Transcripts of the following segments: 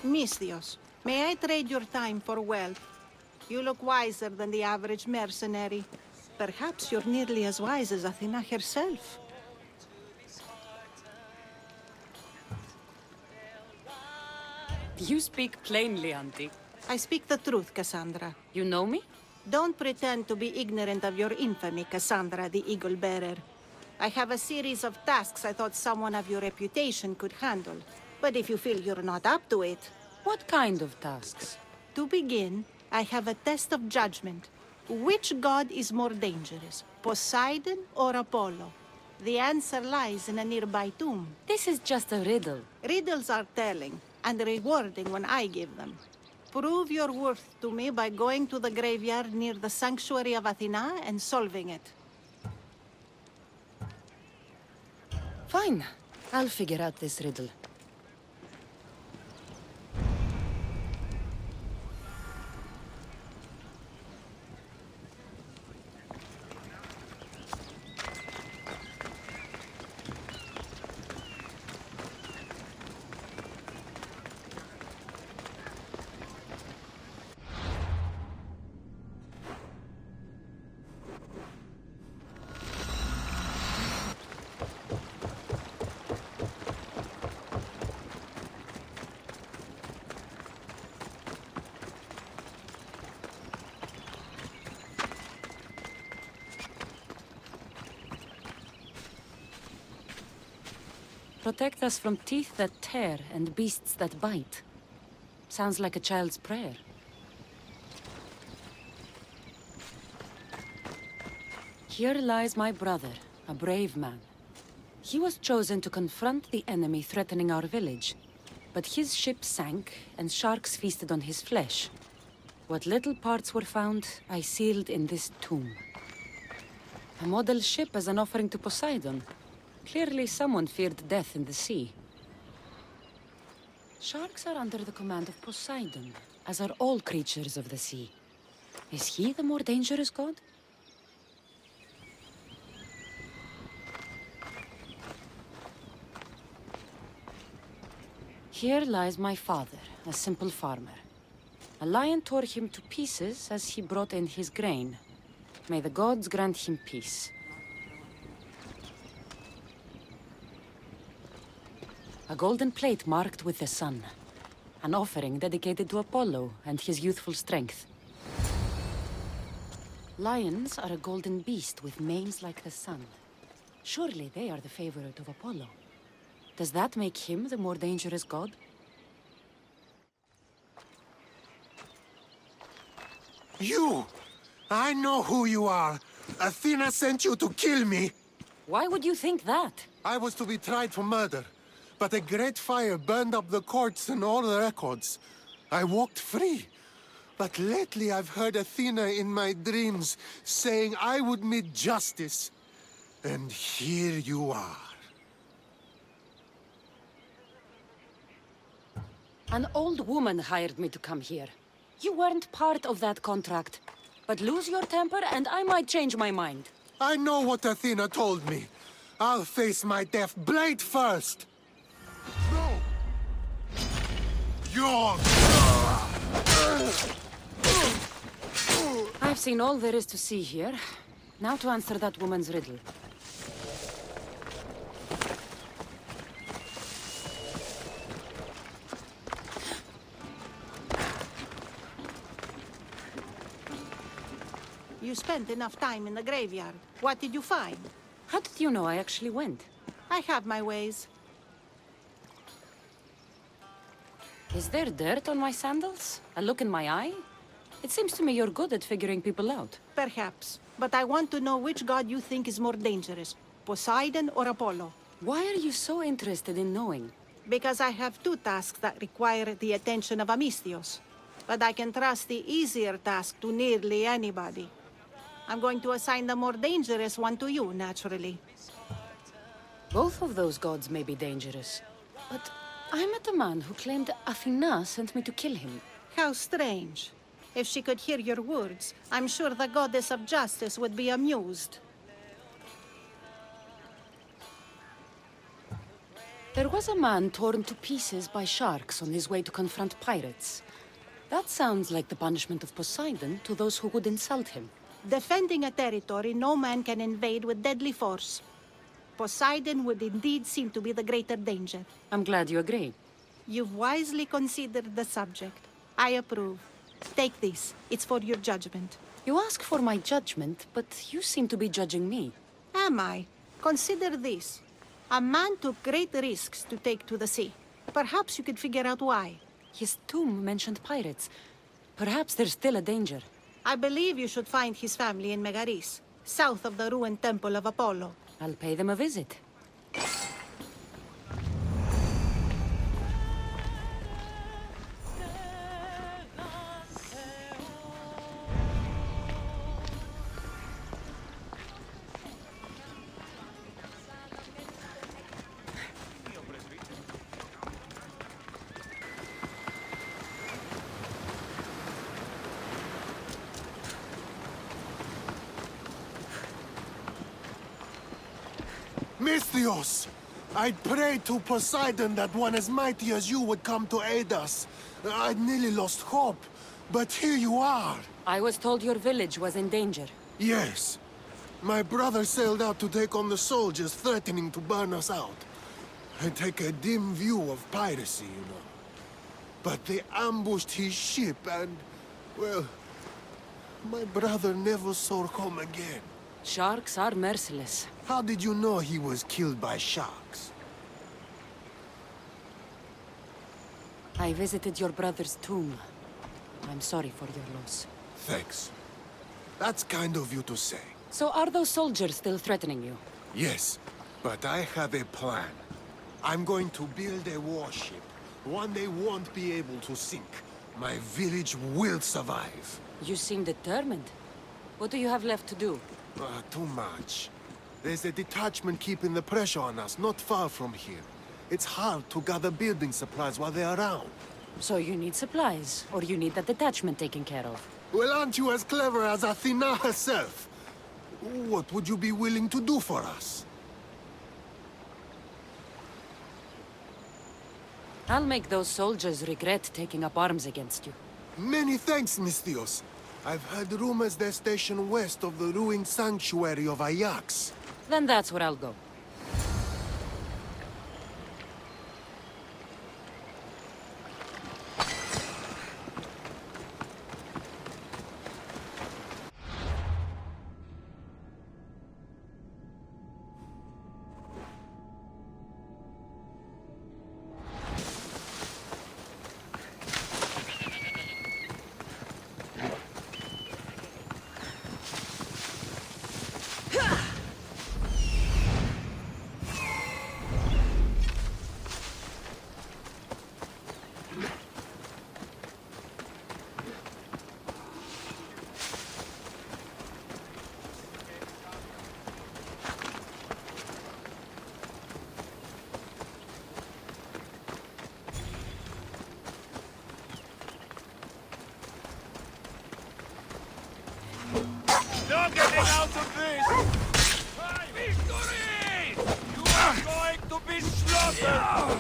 Misthios, may I trade your time for wealth? You look wiser than the average mercenary. Perhaps you're nearly as wise as Athena herself. You speak plainly, Auntie. I speak the truth, Cassandra. You know me? Don't pretend to be ignorant of your infamy, Cassandra the Eagle Bearer. I have a series of tasks I thought someone of your reputation could handle. But if you feel you're not up to it... What kind of tasks? To begin, I have a test of judgment. Which god is more dangerous, Poseidon or Apollo? The answer lies in a nearby tomb. This is just a riddle. Riddles are telling, and rewarding when I give them. Prove your worth to me by going to the graveyard near the sanctuary of Athena and solving it. Fine. I'll figure out this riddle. Protect us from teeth that tear and beasts that bite. Sounds like a child's prayer. Here lies my brother, a brave man. He was chosen to confront the enemy threatening our village. But his ship sank, and sharks feasted on his flesh. What little parts were found, I sealed in this tomb. A model ship as an offering to Poseidon. Clearly someone feared death in the sea. Sharks are under the command of Poseidon, as are all creatures of the sea. Is he the more dangerous god? Here lies my father, a simple farmer. A lion tore him to pieces as he brought in his grain. May the gods grant him peace. A golden plate marked with the sun. An offering dedicated to Apollo and his youthful strength. Lions are a golden beast with manes like the sun. Surely they are the favorite of Apollo. Does that make him the more dangerous god? You! I know who you are. Athena sent you to kill me. Why would you think that? I was to be tried for murder. But a great fire burned up the courts and all the records. I walked free. But lately I've heard Athena in my dreams saying I would meet justice. And here you are. An old woman hired me to come here. You weren't part of that contract. But lose your temper and I might change my mind. I know what Athena told me. I'll face my death blade first. No! You're... I've seen all there is to see here. Now to answer that woman's riddle. You spent enough time in the graveyard. What did you find? How did you know I actually went? I have my ways. Is there dirt on my sandals? A look in my eye? It seems to me you're good at figuring people out. Perhaps. But I want to know which god you think is more dangerous, Poseidon or Apollo. Why are you so interested in knowing? Because I have two tasks that require the attention of Misthios. But I can trust the easier task to nearly anybody. I'm going to assign the more dangerous one to you, naturally. Both of those gods may be dangerous. But I met a man who claimed Athena sent me to kill him. How strange. If she could hear your words, I'm sure the goddess of justice would be amused. There There was a man torn to pieces by sharks on his way to confront pirates. That sounds like the punishment of Poseidon to those who would insult him. Defending a territory no man can invade with deadly force. Poseidon would indeed seem to be the greater danger. I'm glad you agree. You've wisely considered the subject. I approve. Take this. It's for your judgment. You ask for my judgment, but you seem to be judging me. Am I? Consider this. A man took great risks to take to the sea. Perhaps you could figure out why. His tomb mentioned pirates. Perhaps there's still a danger. I believe you should find his family in Megaris, south of the ruined temple of Apollo. I'll pay them a visit. Misthios! I'd prayed to Poseidon that one as mighty as you would come to aid us. I'd nearly lost hope, but here you are. I was told your village was in danger. Yes. My brother sailed out to take on the soldiers threatening to burn us out. I take a dim view of piracy, you know. But they ambushed his ship and, well, my brother never saw home again. Sharks are merciless. How did you know he was killed by sharks? I visited your brother's tomb. I'm sorry for your loss. Thanks. That's kind of you to say. So are those soldiers still threatening you? Yes, but I have a plan. I'm going to build a warship. One they won't be able to sink. My village will survive. You seem determined. What do you have left to do? Too much. There's a detachment keeping the pressure on us, not far from here. It's hard to gather building supplies while they're around. So you need supplies, or you need that detachment taken care of. Well, aren't you as clever as Athena herself? What would you be willing to do for us? I'll make those soldiers regret taking up arms against you. Many thanks, Misthios. I've heard rumors they're stationed west of the ruined sanctuary of Ajax. Then that's where I'll go. No getting out of this! Victory! You are going to be slaughtered!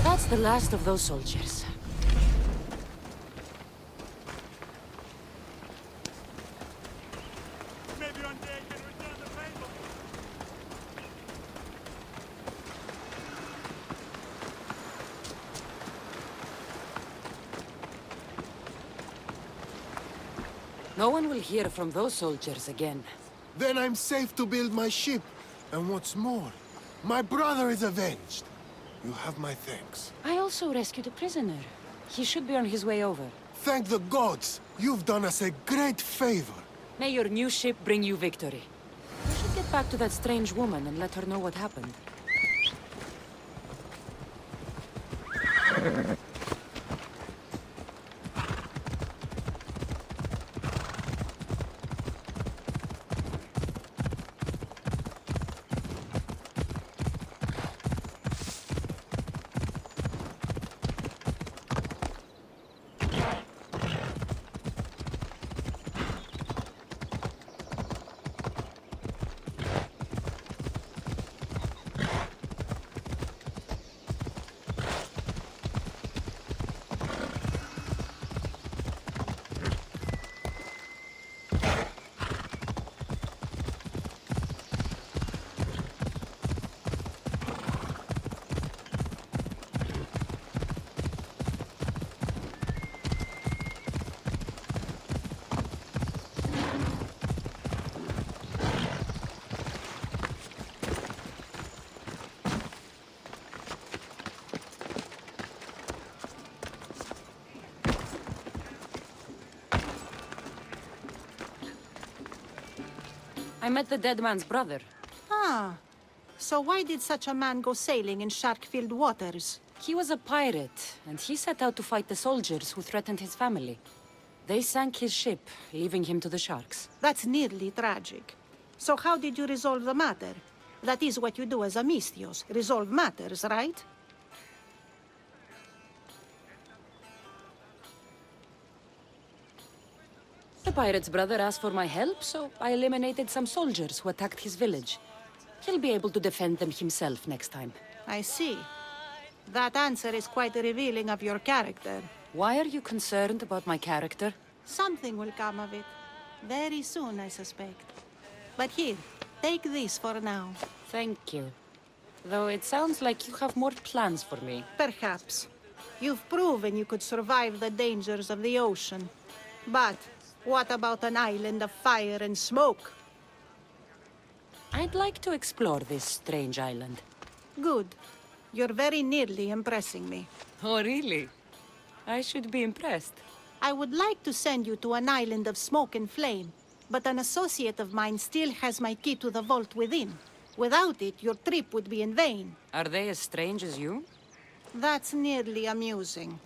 That's the last of those soldiers. Maybe one day I can return the favor. No one will hear from those soldiers again. Then I'm safe to build my ship. And what's more, my brother is avenged. You have my thanks. I also rescued a prisoner. He should be on his way over. Thank the gods! You've done us a great favor. May your new ship bring you victory. You should get back to that strange woman and let her know what happened. I met the dead man's brother. Ah, so why did such a man go sailing in shark-filled waters? He was a pirate, and he set out to fight the soldiers who threatened his family. They sank his ship, leaving him to the sharks. That's nearly tragic. So how did you resolve the matter? That is what you do as a Misthios, resolve matters, right? The pirate's brother asked for my help, so I eliminated some soldiers who attacked his village. He'll be able to defend them himself next time. I see. That answer is quite revealing of your character. Why are you concerned about my character? Something will come of it. Very soon, I suspect. But here, take this for now. Thank you. Though it sounds like you have more plans for me. Perhaps. You've proven you could survive the dangers of the ocean. But what about an island of fire and smoke? I'd like to explore this strange island. Good. You're very nearly impressing me. Oh, really? I should be impressed. I would like to send you to an island of smoke and flame, but an associate of mine still has my key to the vault within. Without it, your trip would be in vain. Are they as strange as you? That's nearly amusing.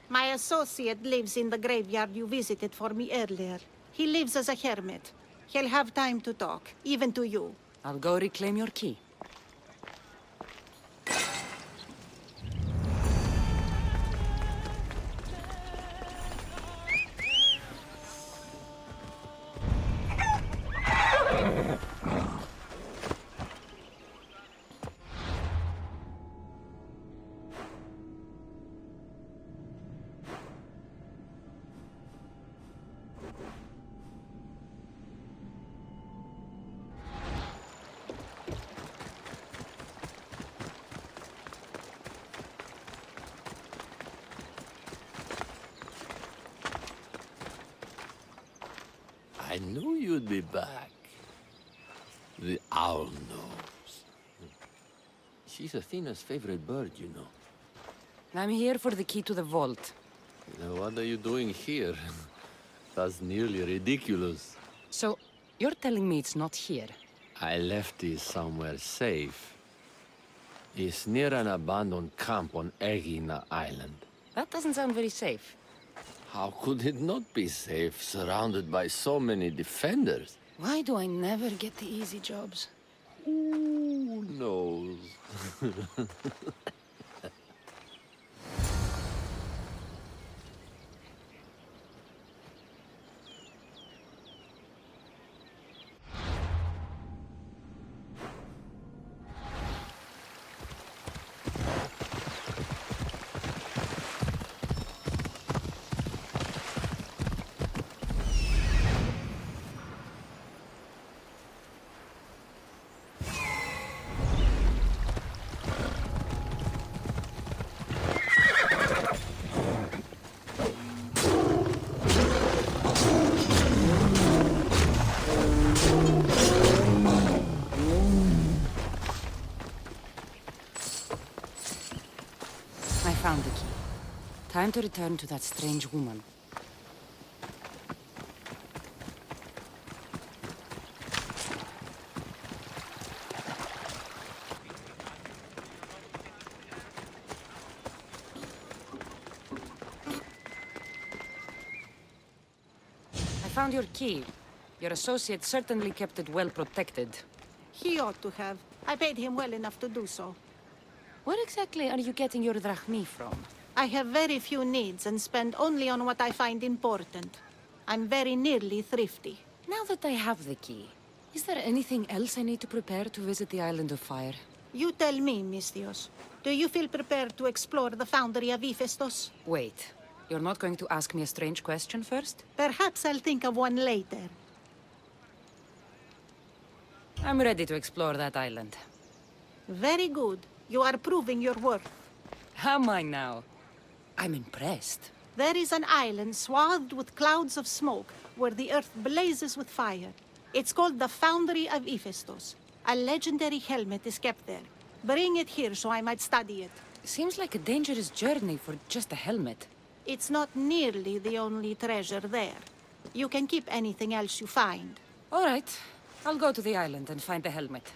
My associate lives in the graveyard you visited for me earlier. He lives as a hermit. He'll have time to talk, even to you. I'll go reclaim your key. I knew you'd be back. The owl knows. She's Athena's favorite bird, you know. I'm here for the key to the vault. Now, what are you doing here? That's nearly ridiculous. So, you're telling me it's not here? I left it somewhere safe. It's near an abandoned camp on Aegina Island. That doesn't sound very safe. How could it not be safe, surrounded by so many defenders? Why do I never get the easy jobs? Who knows? I found the key. Time to return to that strange woman. I found your key. Your associate certainly kept it well protected. He ought to have. I paid him well enough to do so. Where exactly are you getting your drachmi from? I have very few needs and spend only on what I find important. I'm very nearly thrifty. Now that I have the key, is there anything else I need to prepare to visit the Island of Fire? You tell me, Misthios. Do you feel prepared to explore the Foundry of Hephaistos? Wait, you're not going to ask me a strange question first? Perhaps I'll think of one later. I'm ready to explore that island. Very good. You are proving your worth. Am I now? I'm impressed. There is an island swathed with clouds of smoke where the earth blazes with fire. It's called the Foundry of Hephaistos. A legendary helmet is kept there. Bring it here so I might study it. Seems like a dangerous journey for just a helmet. It's not nearly the only treasure there. You can keep anything else you find. All right. I'll go to the island and find the helmet.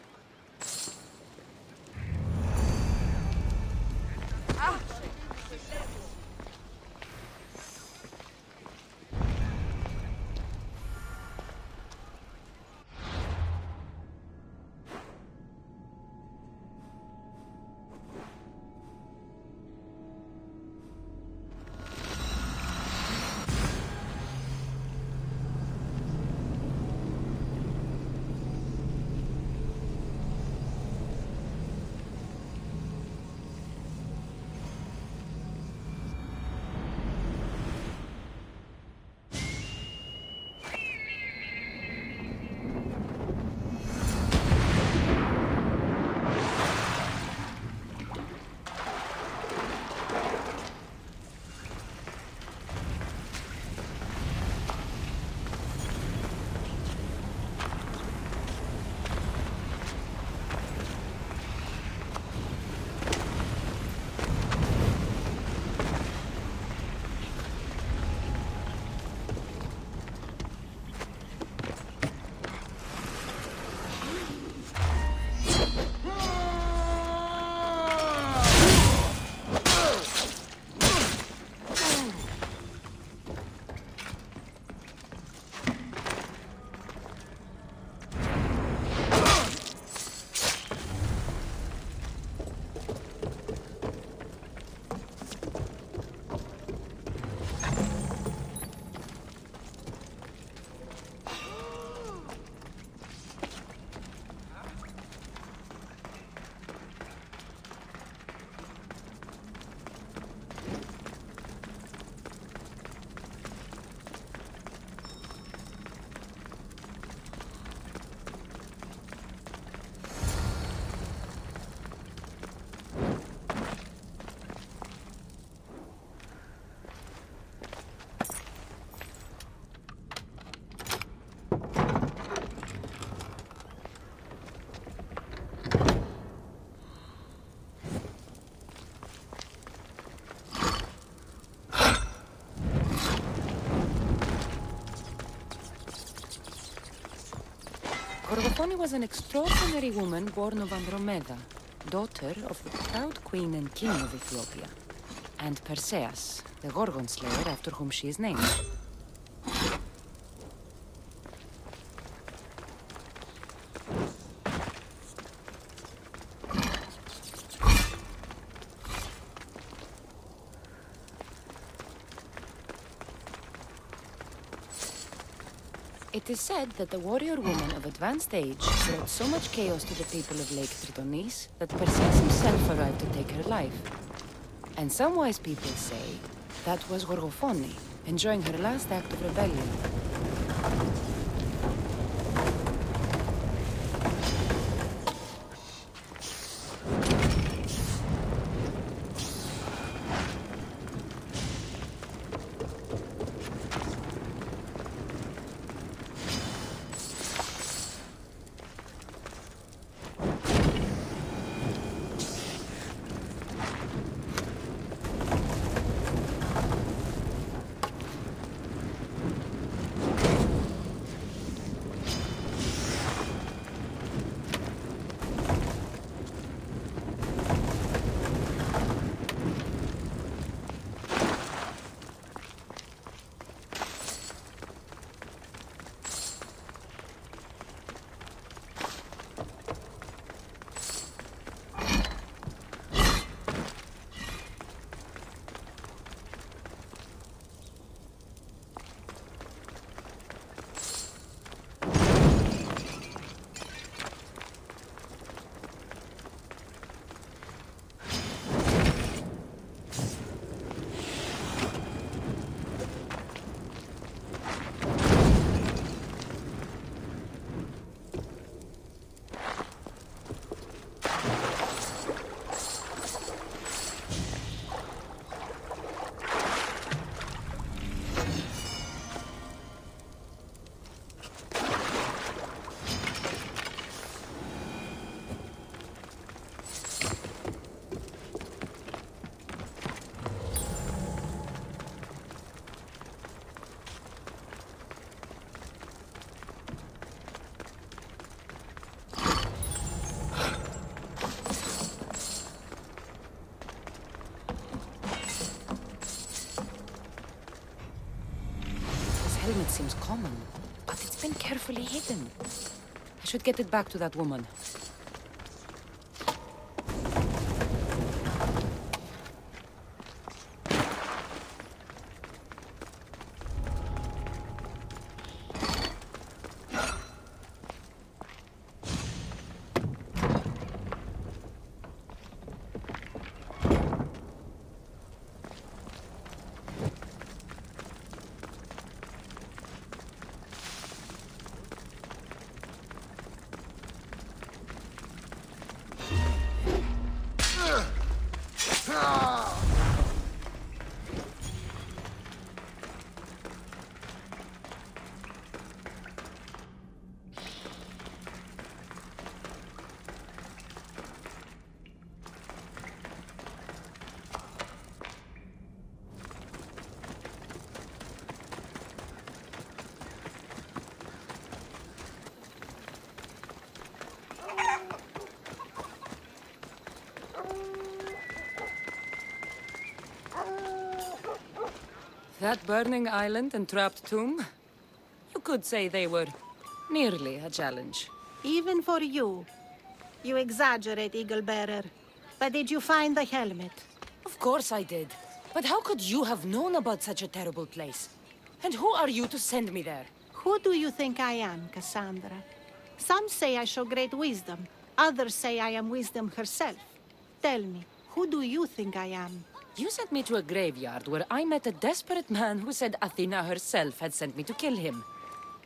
Gorgophoné was an extraordinary woman born of Andromeda, daughter of the proud queen and king of Ethiopia, and Perseus, the Gorgon slayer after whom she is named. It is said that the warrior woman of advanced age brought so much chaos to the people of Lake Tritonis that Perseus himself arrived to take her life. And some wise people say that was Gorgophoné, enjoying her last act of rebellion. seems common, but it's been carefully hidden. I should get it back to that woman. That burning island and trapped tomb? You could say they were nearly a challenge. Even for you. You exaggerate, Eagle Bearer. But did you find the helmet? Of course I did. But how could you have known about such a terrible place? And who are you to send me there? Who do you think I am, Cassandra? Some say I show great wisdom. Others say I am wisdom herself. Tell me, who do you think I am? You sent me to a graveyard where I met a desperate man who said Athena herself had sent me to kill him.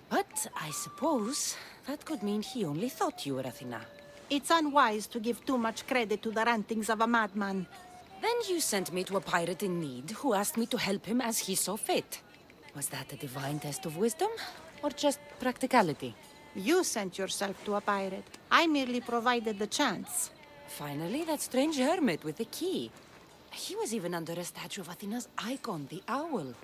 But I suppose that could mean he only thought you were Athena. It's unwise to give too much credit to the rantings of a madman. Then you sent me to a pirate in need who asked me to help him as he saw fit. Was that a divine test of wisdom, or just practicality? You sent yourself to a pirate. I merely provided the chance. Finally, that strange hermit with the key. He was even under a statue of Athena's icon, the owl.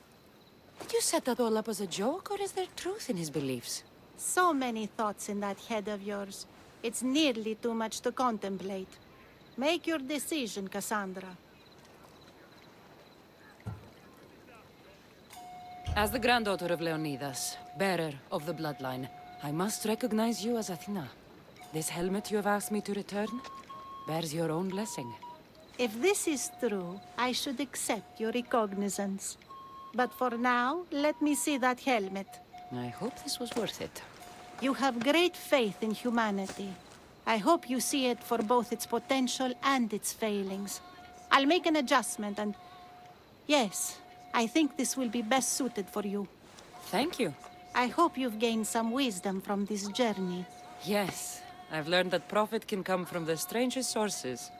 Did you set that all up as a joke, or is there truth in his beliefs? So many thoughts in that head of yours. It's nearly too much to contemplate. Make your decision, Cassandra. As the granddaughter of Leonidas, bearer of the bloodline, I must recognize you as Athena. This helmet you have asked me to return bears your own blessing. If this is true, I should accept your recognizance. But for now, let me see that helmet. I hope this was worth it. You have great faith in humanity. I hope you see it for both its potential and its failings. I'll make an adjustment and... Yes, I think this will be best suited for you. Thank you. I hope you've gained some wisdom from this journey. Yes, I've learned that profit can come from the strangest sources.